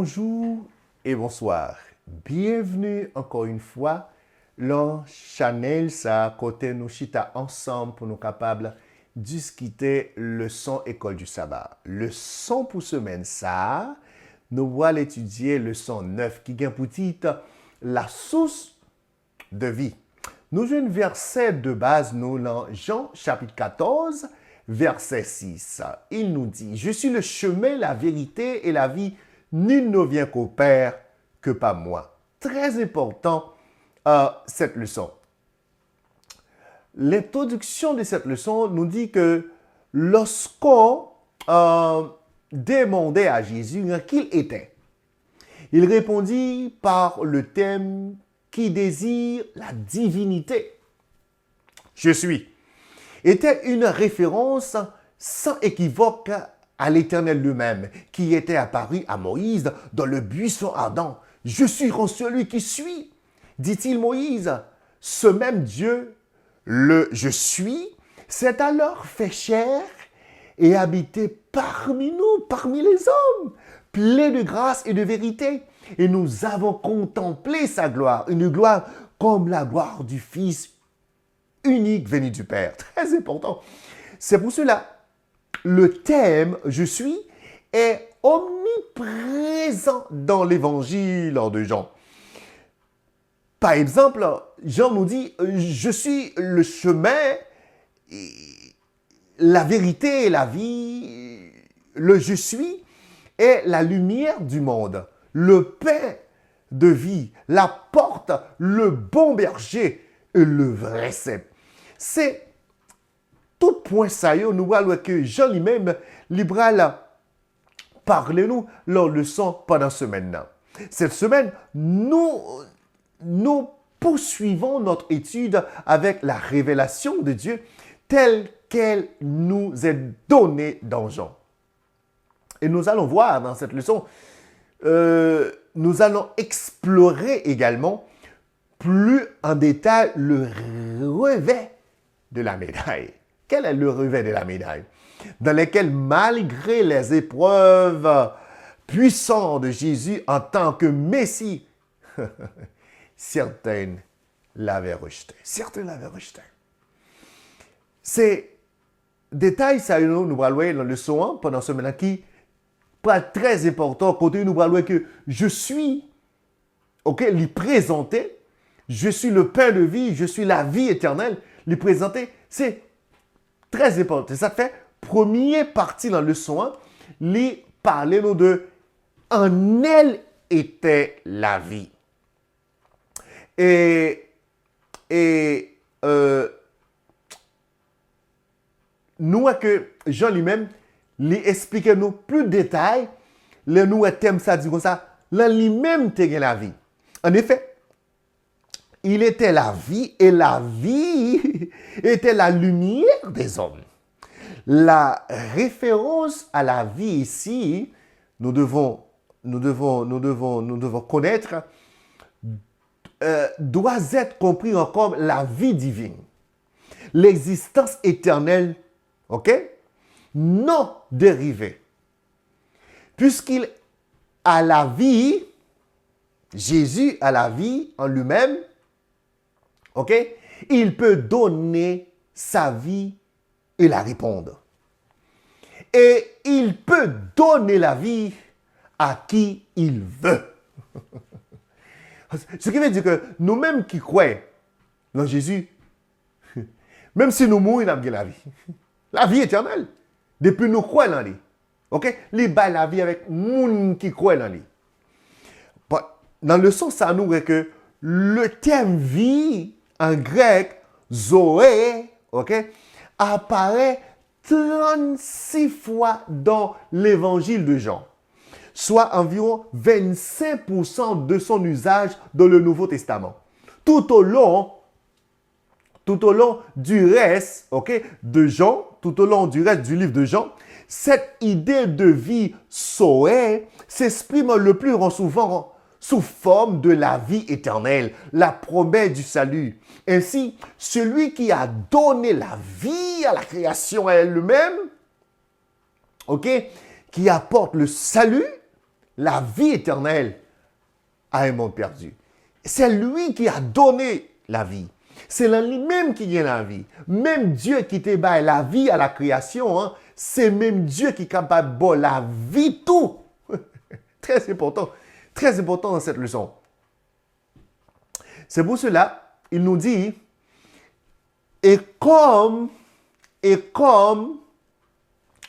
Bonjour et bonsoir. Bienvenue encore une fois dans Chanel, ça côté nous chita ensemble pour nous capables discuter leçon école du sabbat. Leçon pour semaine ça, nous allons étudier leçon 9 qui vient pour titre la source de vie. Nous avons un verset de base nous dans Jean chapitre 14 verset 6. Il nous dit: je suis le chemin, la vérité et la vie. Nul ne vient qu'au Père que par moi. Très important cette leçon. L'introduction de cette leçon nous dit que lorsqu'on demandait à Jésus qui il était, il répondit par le thème qui désire la divinité. Je suis était une référence sans équivoque à l'Éternel lui-même, qui était apparu à Moïse dans le buisson ardent. « Je suis celui qui suis », dit-il Moïse. Ce même Dieu, le « je suis », s'est alors fait chair et habité parmi nous, parmi les hommes, plein de grâce et de vérité. Et nous avons contemplé sa gloire, une gloire comme la gloire du Fils unique venu du Père. Très important. C'est pour cela le thème « Je suis » est omniprésent dans l'évangile de Jean. Par exemple, Jean nous dit « Je suis le chemin, la vérité et la vie. Le je suis est la lumière du monde, le pain de vie, la porte, le bon berger et le vrai cep. » C'est tout point ça, nous voyons que Jean lui-même, libéral, parle-nous leur leçon pendant cette semaine. Cette semaine, nous poursuivons notre étude avec la révélation de Dieu telle qu'elle nous est donnée dans Jean. Et nous allons voir dans cette leçon, nous allons explorer également plus en détail le revers de la médaille. Quel est le revers de la médaille? Dans lequel, malgré les épreuves puissantes de Jésus en tant que Messie, certains l'avaient rejeté. Certains l'avaient rejeté. Ces détails, ça, nous allons voir dans le leçon pendant ce moment qui pas très important. Côté nous allons voir que je suis, ok, lui présenter, je suis le pain de vie, je suis la vie éternelle, lui présenter, c'est très important. Ça fait première partie dans le leçon 1, lui parler nous de en elle était la vie. Et nous que Jean lui-même lui explique nous plus de détails, le nous thème ça dit comme ça, là lui-même était la vie. En effet, il était la vie et la vie était la lumière des hommes. La référence à la vie ici, nous devons connaître, doit être compris comme la vie divine. L'existence éternelle, ok? Non dérivée. Puisqu'il a la vie, Jésus a la vie en lui-même, ok? Il peut donner sa vie et la répondre. Et il peut donner la vie à qui il veut. Ce qui veut dire que nous-mêmes qui croyons dans Jésus, même si nous mourons, nous avons la vie. La vie éternelle. Depuis nous croyons dans lui. Ok? Les bails la vie avec gens qui croient dans lui. Dans le sens, ça nous est que le terme vie, en grec, zoé, ok, apparaît 36 fois dans l'évangile de Jean, soit environ 25% de son usage dans le Nouveau Testament. Tout au long du reste, ok, de Jean, tout au long du reste du livre de Jean, cette idée de vie zoé s'exprime le plus souvent sous forme de la vie éternelle, la promesse du salut. Ainsi, celui qui a donné la vie à la création elle-même, ok, qui apporte le salut, la vie éternelle à un monde perdu. C'est lui qui a donné la vie. C'est lui-même qui gagne la vie. Même Dieu qui te bat la vie à la création, hein, c'est même Dieu qui est capable de donner la vie tout. Très important dans cette leçon. C'est pour cela, il nous dit, et comme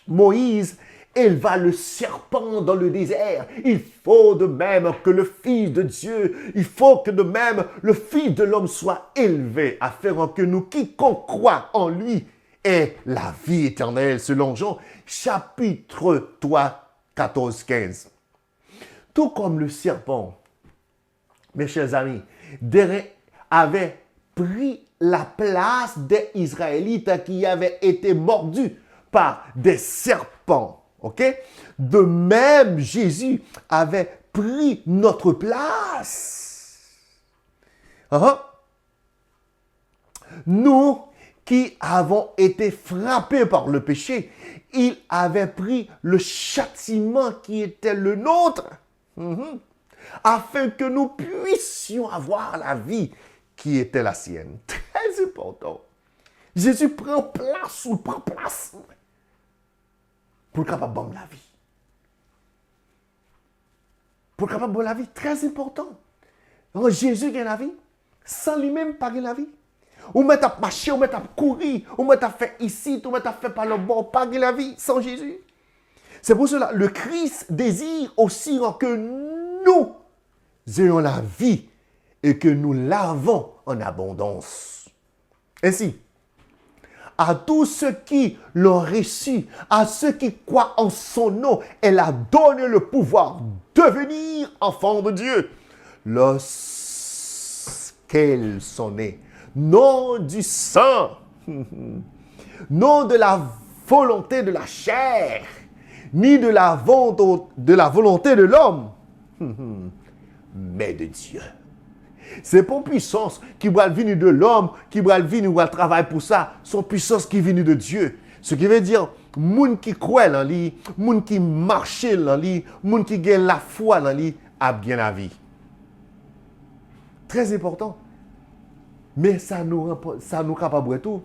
Moïse éleva le serpent dans le désert, il faut de même que le Fils de Dieu, il faut que de même le Fils de l'homme soit élevé, afin que nous, quiconque croit en lui, ait la vie éternelle, selon Jean, chapitre 3, 14, 15. Tout comme le serpent, mes chers amis, avait pris la place des Israélites qui avaient été mordus par des serpents. Ok? De même, Jésus avait pris notre place. Nous qui avons été frappés par le péché, il avait pris le châtiment qui était le nôtre, afin que nous puissions avoir la vie qui était la sienne. Très important. Jésus prend place ou prend place pour capable de la vie. Pour capable de la vie, très important. Alors, Jésus gagne la vie, sans lui-même pas gagner la vie. Ou mettre à marcher, ou mettre à courir, ou mettre à faire ici, ou mettre à faire par le bord, pas gagner la vie sans Jésus. C'est pour cela, le Christ désire aussi que nous ayons la vie et que nous l'avons en abondance. Ainsi, à tous ceux qui l'ont reçu, à ceux qui croient en son nom, elle a donné le pouvoir de devenir enfants de Dieu. Lorsqu'elles sont nées, non du sang, non de la volonté de la chair, ni de la volonté de l'homme, mais de Dieu. C'est pas une puissance qui va venir de l'homme, qui va venir ou va travailler pour ça. C'est une puissance qui vient de Dieu. Ce qui veut dire, moun qui croit en lui, moun qui marche en lui, moun qui gagne la foi en lui, a bien la vie. Très important. Mais ça nous capable de tout.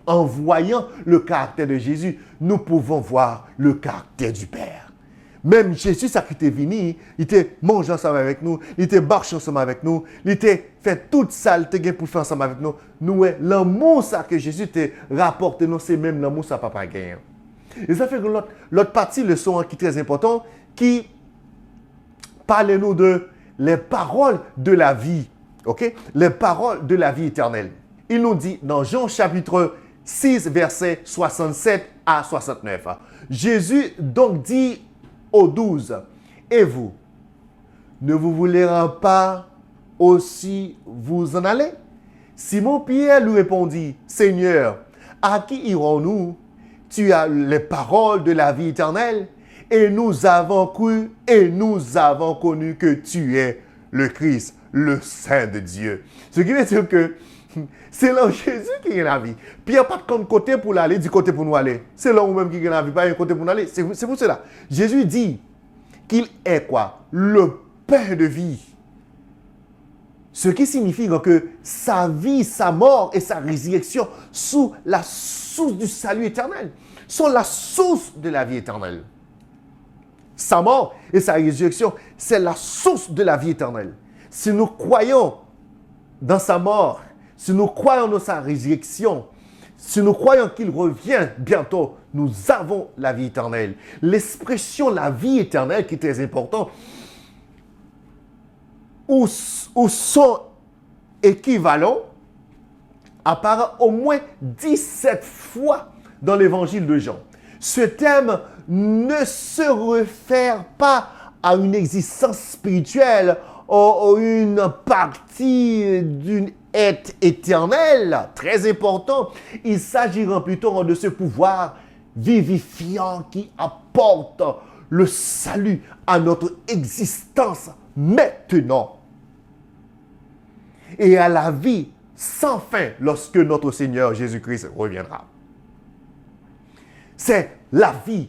En voyant le caractère de Jésus, nous pouvons voir le caractère du Père. Même Jésus, ça qui était venu, il était mangé ensemble avec nous, il était marché ensemble avec nous, il était fait toute ça, il était pour faire ensemble avec nous. Nous, l'amour ça que Jésus t'a rapporté, nous, c'est même l'amour ça papa gagne. Et ça fait que l'autre partie, le son qui est très important, qui parle nous de les paroles de la vie, ok? Les paroles de la vie éternelle. Il nous dit dans Jean chapitre 6, versets 67 à 69. Jésus donc dit aux 12, et vous, ne vous voulez pas aussi vous en aller? Simon-Pierre lui répondit, Seigneur, à qui irons-nous? Tu as les paroles de la vie éternelle, et nous avons cru et nous avons connu que tu es le Christ, le Saint de Dieu. Ce qui veut dire que c'est là Jésus qui gagne la vie. Puis il n'y a pas de côté pour l'aller, du côté pour nous aller. C'est là où même qui gagne la vie, pas un côté pour nous aller. C'est pour cela. Jésus dit qu'il est quoi? Le pain de vie. Ce qui signifie que sa vie, sa mort et sa résurrection sont la source du salut éternel. Sont la source de la vie éternelle. Sa mort et sa résurrection, c'est la source de la vie éternelle. Si nous croyons dans sa mort, si nous croyons dans sa résurrection, si nous croyons qu'il revient bientôt, nous avons la vie éternelle. L'expression la vie éternelle qui est très importante, ou son équivalent, apparaît au moins 17 fois dans l'évangile de Jean. Ce terme ne se réfère pas à une existence spirituelle ou une partie d'une être éternelle, très important. Il s'agira plutôt de ce pouvoir vivifiant qui apporte le salut à notre existence maintenant et à la vie sans fin lorsque notre Seigneur Jésus-Christ reviendra. C'est la vie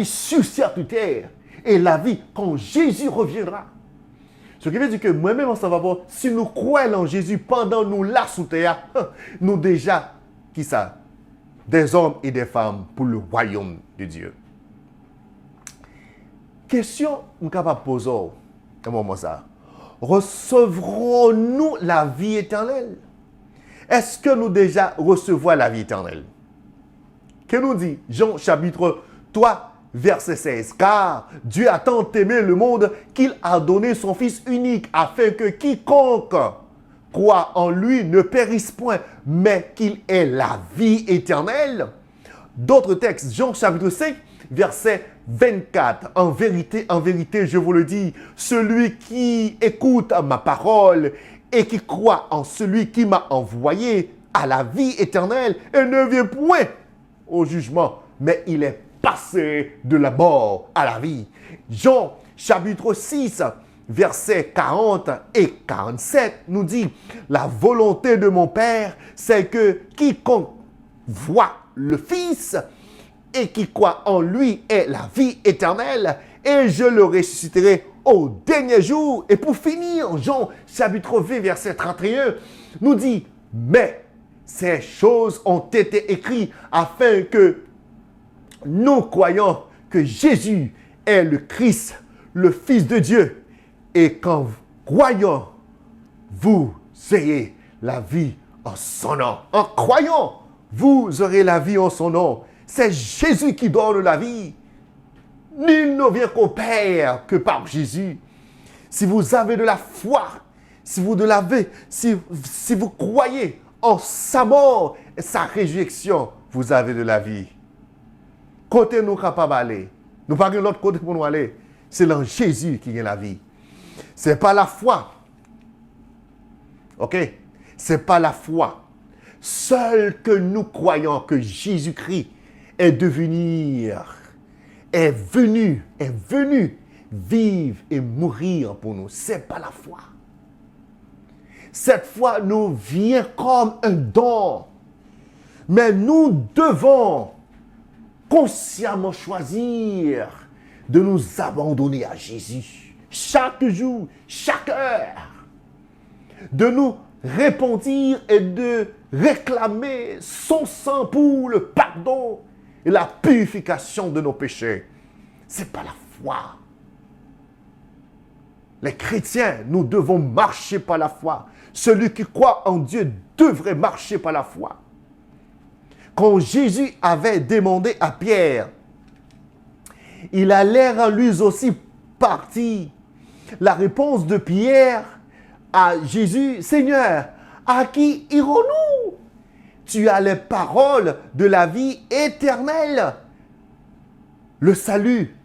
sur cette terre et la vie quand Jésus reviendra. Ce qui veut dire que moi-même, on s'en va voir, si nous croyons en Jésus pendant nous là sous terre, nous déjà, qui ça? Des hommes et des femmes pour le royaume de Dieu. Question que je suis capable de poser à un moment ça. Recevrons-nous la vie éternelle? Est-ce que nous déjà recevons la vie éternelle? Que nous dit Jean chapitre 3, verset 16? Car Dieu a tant aimé le monde qu'il a donné son Fils unique afin que quiconque croit en lui ne périsse point, mais qu'il ait la vie éternelle. D'autres textes, Jean chapitre 5, verset 24. En vérité, je vous le dis, celui qui écoute ma parole et qui croit en celui qui m'a envoyé a la vie éternelle et ne vient point au jugement, mais il est passé de la mort à la vie. Jean chapitre 6, versets 40 et 47 nous dit, la volonté de mon Père, c'est que quiconque voit le Fils et qui croit en lui ait la vie éternelle, et je le ressusciterai au dernier jour. Et pour finir, Jean chapitre 20, verset 31, nous dit, mais ces choses ont été écrites afin que nous croyons que Jésus est le Christ, le Fils de Dieu, et qu'en croyant, vous ayez la vie en son nom. En croyant, vous aurez la vie en son nom. C'est Jésus qui donne la vie. Nul ne vient qu'au Père que par Jésus. Si vous avez de la foi, si vous croyez en sa mort et sa résurrection, vous avez de la vie. Côté nous capables d'aller, nous pas l'autre côté pour nous aller. C'est dans Jésus qui a la vie. C'est pas la foi. OK? C'est pas la foi. Seul que nous croyons que Jésus-Christ est venu vivre et mourir pour nous. C'est pas la foi. Cette foi nous vient comme un don. Mais nous devons consciemment choisir de nous abandonner à Jésus. Chaque jour, chaque heure. De nous repentir et de réclamer son sang pour le pardon et la purification de nos péchés. Ce n'est pas la foi. Les chrétiens, nous devons marcher par la foi. Celui qui croit en Dieu devrait marcher par la foi. Quand Jésus avait demandé à Pierre, il allait en lui aussi partir. La réponse de Pierre à Jésus, Seigneur, à qui irons-nous? Tu as les paroles de la vie éternelle. Le salut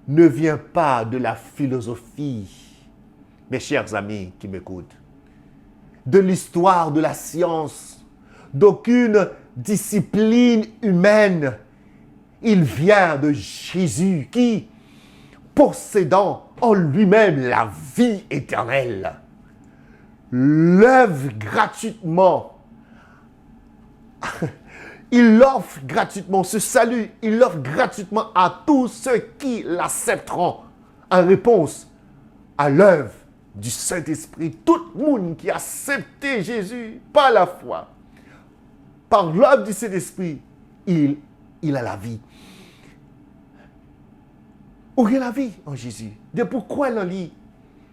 ne vient pas de la philosophie, mes chers amis qui m'écoutent, de l'histoire de la science, d'aucune discipline humaine. Il vient de Jésus qui, possédant en lui-même la vie éternelle, l'œuvre gratuitement. Il offre gratuitement ce salut, il l'offre gratuitement à tous ceux qui l'accepteront en réponse à l'œuvre du Saint-Esprit. Tout le monde qui a accepté Jésus par la foi, par l'œuvre du Saint-Esprit, il a la vie. Où est la vie en Jésus? De pourquoi elle en lit?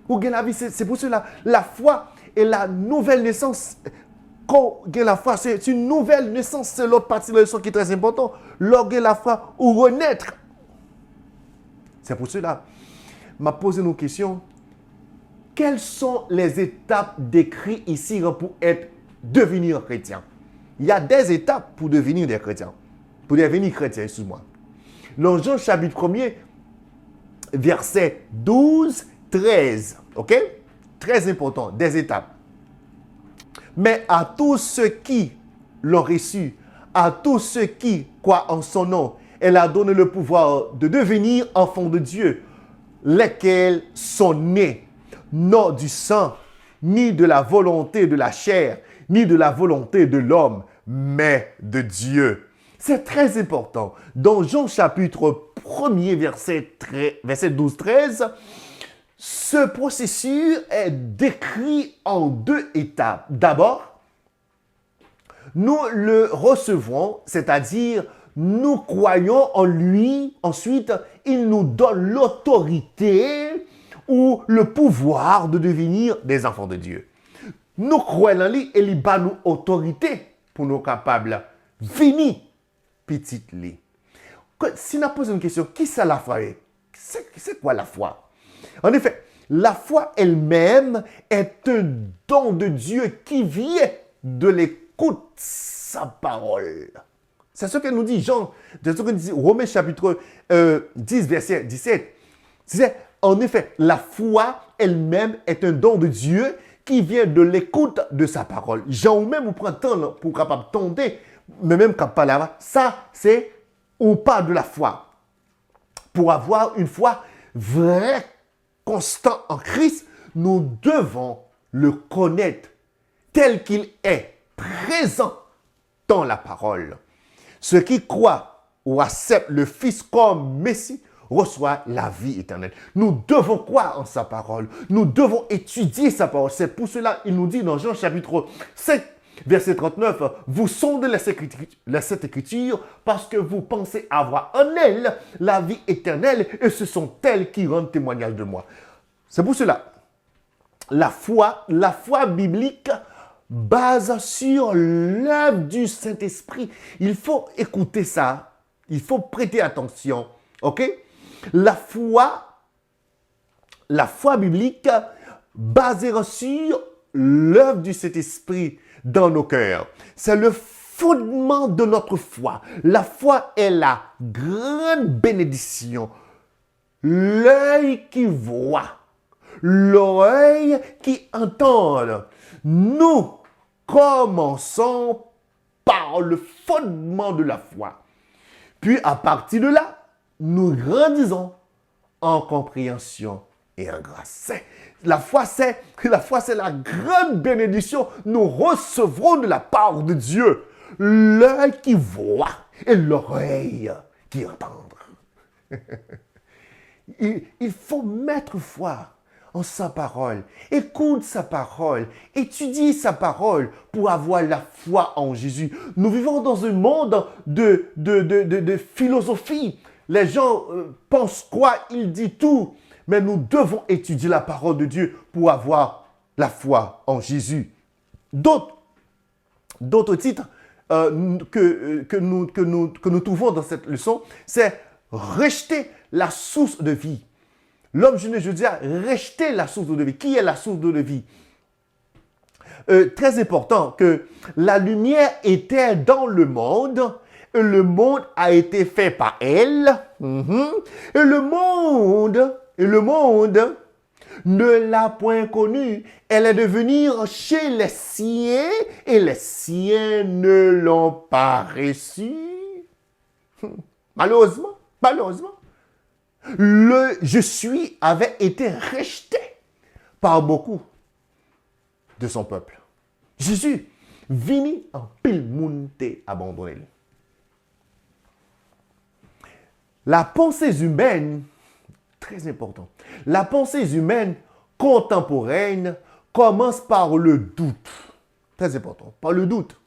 Où est la vie? C'est pour cela la foi et la nouvelle naissance. Quand la foi, c'est une nouvelle naissance. C'est l'autre partie de la leçon qui est très importante. Lorsque la foi ou renaître. C'est pour cela. M'a posé une question. Quelles sont les étapes décrites ici pour devenir chrétien? Il y a des étapes pour devenir des chrétiens. Pour devenir chrétien, excuse-moi. Dans Jean chapitre 1er, verset 12, 13. OK? Très important, des étapes. Mais à tous ceux qui l'ont reçu, à tous ceux qui croient en son nom, elle a donné le pouvoir de devenir enfants de Dieu, lesquels sont nés, non du sang, ni de la volonté de la chair, ni de la volonté de l'homme, mais de Dieu. C'est très important. Dans Jean chapitre 1er, verset 12-13, ce processus est décrit en 2 étapes. D'abord, nous le recevons, c'est-à-dire nous croyons en lui. Ensuite, il nous donne l'autorité ou le pouvoir de devenir des enfants de Dieu. Nous croyons en lui et il donne nous autorité pour nous capables de venir petit lui. Si on pose une question, qui c'est la foi? C'est quoi la foi? En effet, la foi elle-même est un don de Dieu qui vient de l'écoute de sa parole. C'est ce que nous dit Jean, c'est ce que nous dit Romains chapitre 10, verset 17. C'est, en effet, la foi elle-même est un don de Dieu qui vient de l'écoute de sa parole. Jean ou même on prend temps pour capable tenter, mais même quand pas là, ça c'est on parle de la foi. Pour avoir une foi vraie, constante en Christ, nous devons le connaître tel qu'il est, présent dans la parole. Ceux qui croient ou acceptent le Fils comme Messie reçoit la vie éternelle. Nous devons croire en sa parole. Nous devons étudier sa parole. C'est pour cela qu'il nous dit dans Jean chapitre 5, verset 39, vous sondez cette écriture parce que vous pensez avoir en elle la vie éternelle et ce sont elles qui rendent témoignage de moi. C'est pour cela, la foi biblique base sur l'œuvre du Saint-Esprit. Il faut écouter ça. Il faut prêter attention. OK? La foi biblique basera sur l'œuvre du Saint-Esprit dans nos cœurs. C'est le fondement de notre foi. La foi est la grande bénédiction. L'œil qui voit, l'oreille qui entend. Nous commençons par le fondement de la foi. Puis à partir de là, nous grandissons en compréhension et en grâce. La foi, c'est la grande bénédiction. Nous recevrons de la part de Dieu l'œil qui voit et l'oreille qui entend. Il faut mettre foi en sa parole. Écoute sa parole. Étudie sa parole pour avoir la foi en Jésus. Nous vivons dans un monde de philosophie. Les gens pensent quoi? Ils disent tout. Mais nous devons étudier la parole de Dieu pour avoir la foi en Jésus. D'autres titres que nous trouvons dans cette leçon, c'est rejeter la source de vie. L'homme, je dis, rejeter la source de vie. Qui est la source de vie? Très important que la lumière était dans le monde. Et le monde a été fait par elle. Et le monde ne l'a point connue. Elle est devenue chez les siens et les siens ne l'ont pas reçue. Malheureusement. Le je suis avait été rejeté par beaucoup de son peuple. Jésus vini en pile monde abandonné. La pensée humaine, très important, la pensée humaine contemporaine commence par le doute. Très important, par le doute.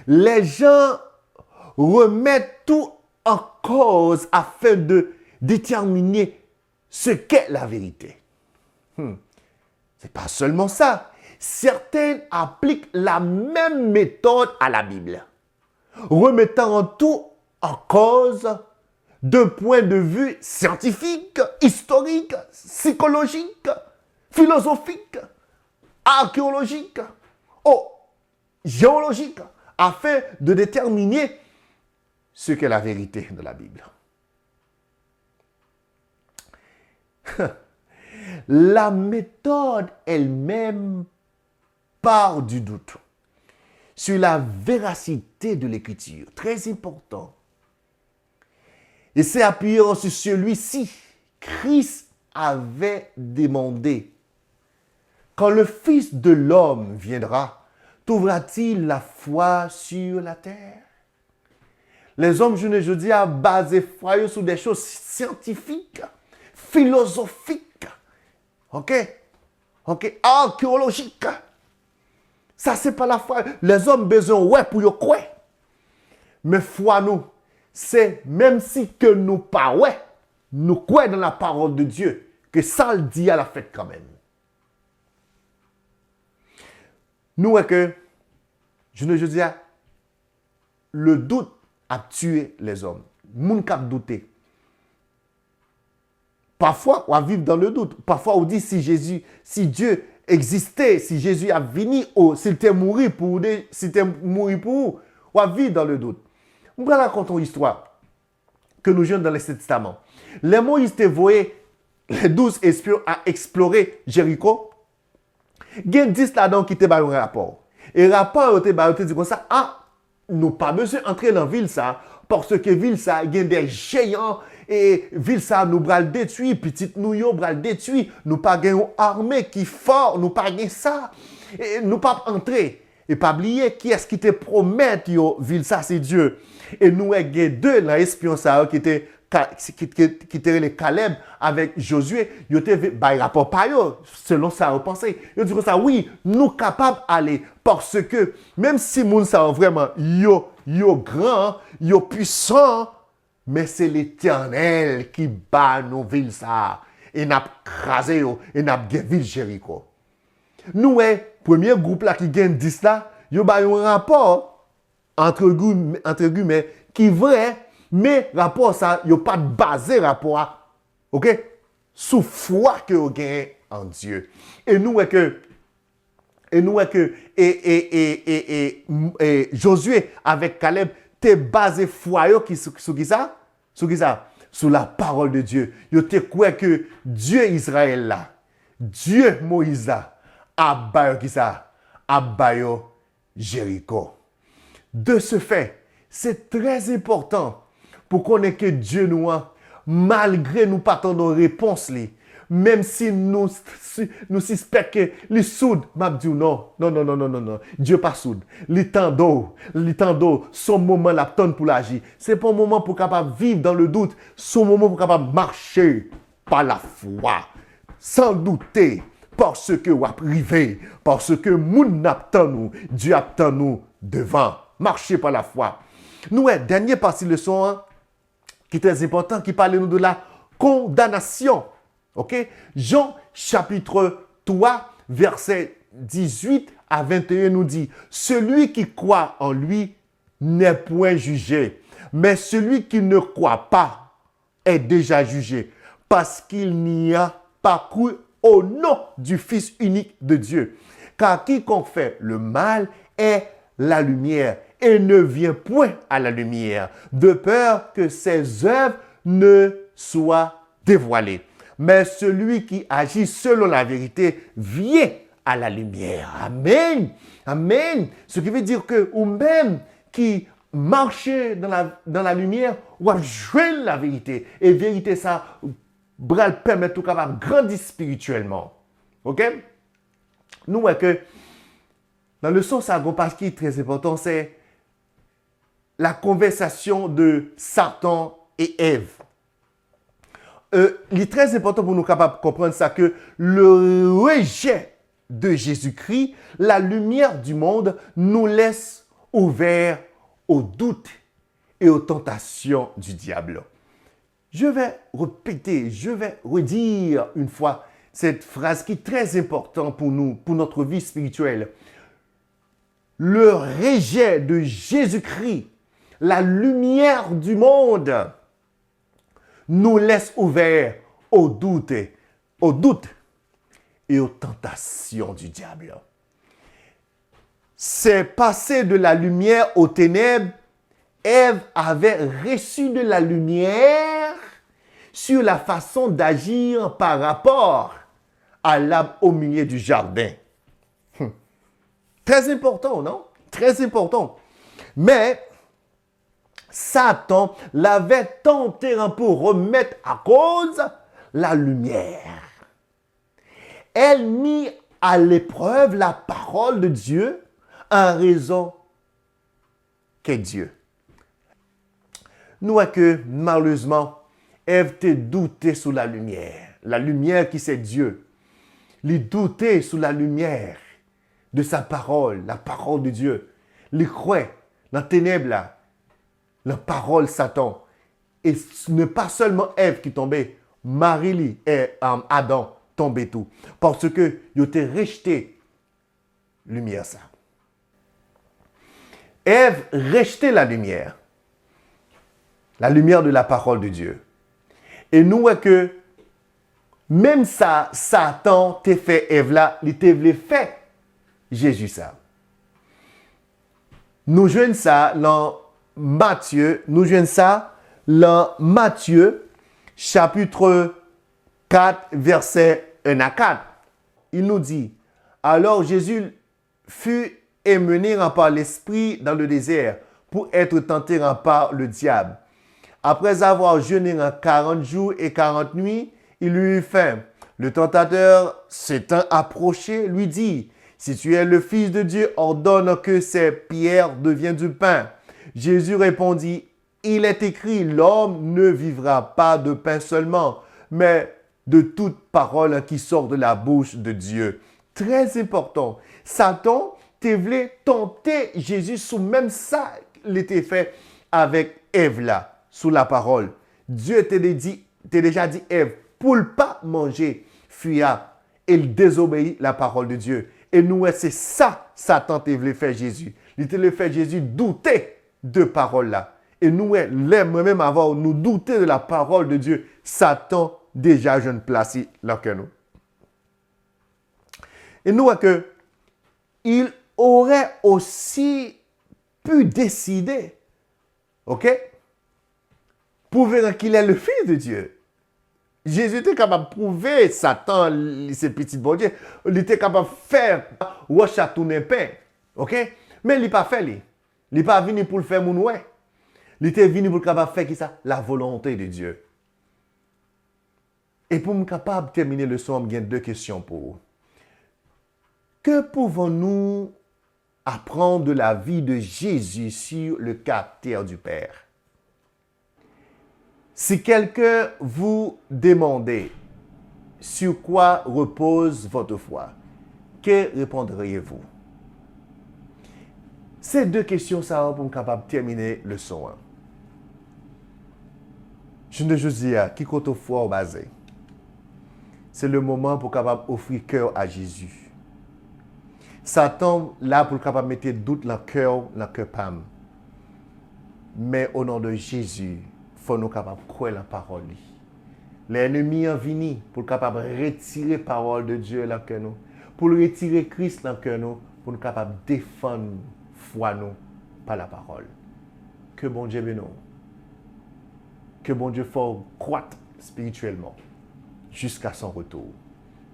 Les gens remettent tout en cause afin de déterminer ce qu'est la vérité. C'est pas seulement ça. Certains appliquent la même méthode à la Bible, remettant tout en cause d'un point de vue scientifique, historique, psychologique, philosophique, archéologique, géologique, afin de déterminer ce qu'est la vérité de la Bible. La méthode elle-même part du doute sur la véracité de l'écriture. Très important. Et c'est appuyant sur celui-ci, Christ avait demandé, quand le Fils de l'homme viendra, trouvera-t-il la foi sur la terre? Les hommes, je dis, à baser foi sur des choses scientifiques, philosophiques, ok, archéologiques. Ça, c'est pas la foi. Les hommes besoin ouais pour y croire. Mais foi nous, c'est même si que nous pas ouais, nous croyons dans la parole de Dieu, que ça le dit à la fête quand même. Nous, que, je dis, le doute a tué les hommes. Moun kap douter. Parfois, on va vivre dans le doute. Parfois, on dit si Dieu existait, si Jésus a venu, s'il était mort pour vous, on va vivre dans le doute. On va raconter une histoire que nous jouons dans l'Ancien Testament. Les Moïse te voyaient les 12 espions à explorer Jéricho. Il y a 10 là-dedans qui te ont un rapport. Et le rapport te dit comme ça, nous pas besoin d'entrer dans la ville ça, parce que ville ça, il y a des géants, et ville ça, nous bral détruit, petite nous yo bral détruit, nous pas une armée qui fort, nous pas ça, et nous pas entrer. Et pas oublier qui est-ce qui te promet yo ville ça, c'est Dieu. Et nous avons deux dans l'espion ça qui était les Caleb avec Josué, ils étaient rapport par eux, selon ça vous pensez. Ils disent ça, oui, nous capables d'aller parce que même si moun ça vraiment yo grand, yo puissant, mais c'est l'Éternel qui bat nos villes ça et n'a crasé et n'a ville Jéricho. Nous premier groupe là qui gagne 10 là, yo ba un rapport entre guillemets qui vrai. Mais rapport ça, il n'y a pas de basé rapport, ok? Sous foi que vous gagnez en Dieu. Et nous, Josué avec Caleb, t'es basé foi sur qui ça? Sur qui ça? Sur la parole de Dieu. Yo te quoi que Dieu Israël là, Dieu Moïse là, a bayo qui ça? A bayo Jéricho. De ce fait, c'est très important pour qu'on ait que Dieu nous, malgré nous pas tant de réponses, même si nous suspectons que les soudes, m'a dit non, Dieu pas soude. Les temps d'eau, son moment la tonne pour l'agir. C'est pas un moment pour capable vivre dans le doute, son moment pour capable marcher par la foi, sans douter, parce que vous arrivez, parce que moun n'attend nous, Dieu attend nous devant. Marcher par la foi. Nous, dernière partie de leçon, qui est très important, qui parle nous de la condamnation. Ok? Jean chapitre 3, verset 18 à 21 nous dit, celui qui croit en lui n'est point jugé, mais celui qui ne croit pas est déjà jugé, parce qu'il n'y a pas cru au nom du Fils unique de Dieu. Car quiconque fait le mal est la lumière et ne vient point à la lumière, de peur que ses œuvres ne soient dévoilées. Mais celui qui agit selon la vérité vient à la lumière. Amen. Amen. Ce qui veut dire que, ou même qui marchait dans la lumière, ou a joué la vérité. Et vérité, ça, bral permet tout capable de grandir spirituellement. OK? Nous, que dans le sens à parce qui est très important, c'est la conversation de Satan et Ève. Il est très important pour nous capables de comprendre ça que le rejet de Jésus-Christ, la lumière du monde, nous laisse ouverts aux doutes et aux tentations du diable. Je vais répéter, je vais redire une fois cette phrase qui est très importante pour nous, pour notre vie spirituelle. Le rejet de Jésus-Christ, la lumière du monde, nous laisse ouverts aux doutes et aux tentations du diable. C'est passer de la lumière aux ténèbres. Ève avait reçu de la lumière sur la façon d'agir par rapport à l'arbre au milieu du jardin. Très important, non? Très important. Mais Satan l'avait tenté pour remettre à cause la lumière. Elle mit à l'épreuve la parole de Dieu en raison qu'est Dieu. nous voyons que malheureusement, Ève te douté sous la lumière qui c'est Dieu. Il doutait sous la lumière de sa parole, la parole de Dieu. Il croit dans les ténèbres là, la parole Satan. Et ce n'est pas seulement Ève qui tombait, Marie et Adam tombaient tout. Parce que ils ont rejeté la lumière ça. Ève rejetait la lumière de la parole de Dieu. Et nous voyons que même ça, Satan t'a fait Ève là, il t'a fait Jésus ça. Nous jouons ça dans Matthieu, chapitre 4, verset 1 à 4. Il nous dit, alors Jésus fut emmené par l'Esprit dans le désert pour être tenté par le diable. Après avoir jeûné 40 jours et 40 nuits, il eut faim. Le tentateur s'étant approché, lui dit, si tu es le Fils de Dieu, ordonne que ces pierres deviennent du pain. Jésus répondit, il est écrit, l'homme ne vivra pas de pain seulement, mais de toute parole qui sort de la bouche de Dieu. Très important. Satan te voulait tenter Jésus sous même ça l'était fait avec Ève là, sous la parole. Dieu t'a déjà dit, Ève, pour ne pas manger, fuya. Il désobéit la parole de Dieu. Et nous, c'est ça, Satan te voulait faire Jésus. Il te le fait Jésus douter de parole là. Et nous, moi-même avoir nous douter de la parole de Dieu, Satan déjà je ne place là que nous. Et nous voyons que il aurait aussi pu décider, ok, prouver qu'il est le Fils de Dieu. Jésus était capable de prouver Satan, ces petits bon Dieu. Il était capable de faire retourner pain. Ok? Mais il n'a pas fait. Il n'est pas venu pour le faire mon ouais. Il était venu pour capable faire qui ça? La volonté de Dieu. Et pour me capable de terminer le son, il y a deux questions pour vous. Que pouvons-nous apprendre de la vie de Jésus sur le caractère du Père? Si quelqu'un vous demandait sur quoi repose votre foi, que répondriez-vous? Ces deux questions, ça va pour me capable de terminer le son. Je ne veux dire, qui compte foi au basé. C'est le moment pour capable offrir cœur à Jésus. Satan là pour capable mettre doute dans le cœur pam. Mais au nom de Jésus, faut nous capables de croire la parole. L'ennemi est venu pour capable retirer la parole de Dieu dans que nous, pour retirer Christ dans que nous, pour nous capable défendre foi nous par la parole. Que bon Dieu bénisse. Que bon Dieu fasse croître spirituellement jusqu'à son retour.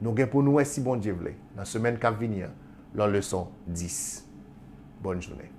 Nous avons pour nous si bon Dieu voulait dans la semaine qui va venir, la leçon 10. Bonne journée.